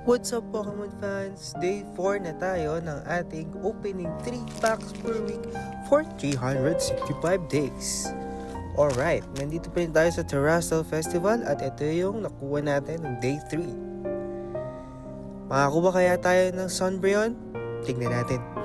What's up Pokemon fans? Day 4 na tayo ng ating opening 3 packs per week for 365 days. Alright, nandito pa rin tayo sa Terastal Festival at ito yung nakuha natin ng Day 3. Makakuha kaya tayo ng Sunbreon? Tignan natin.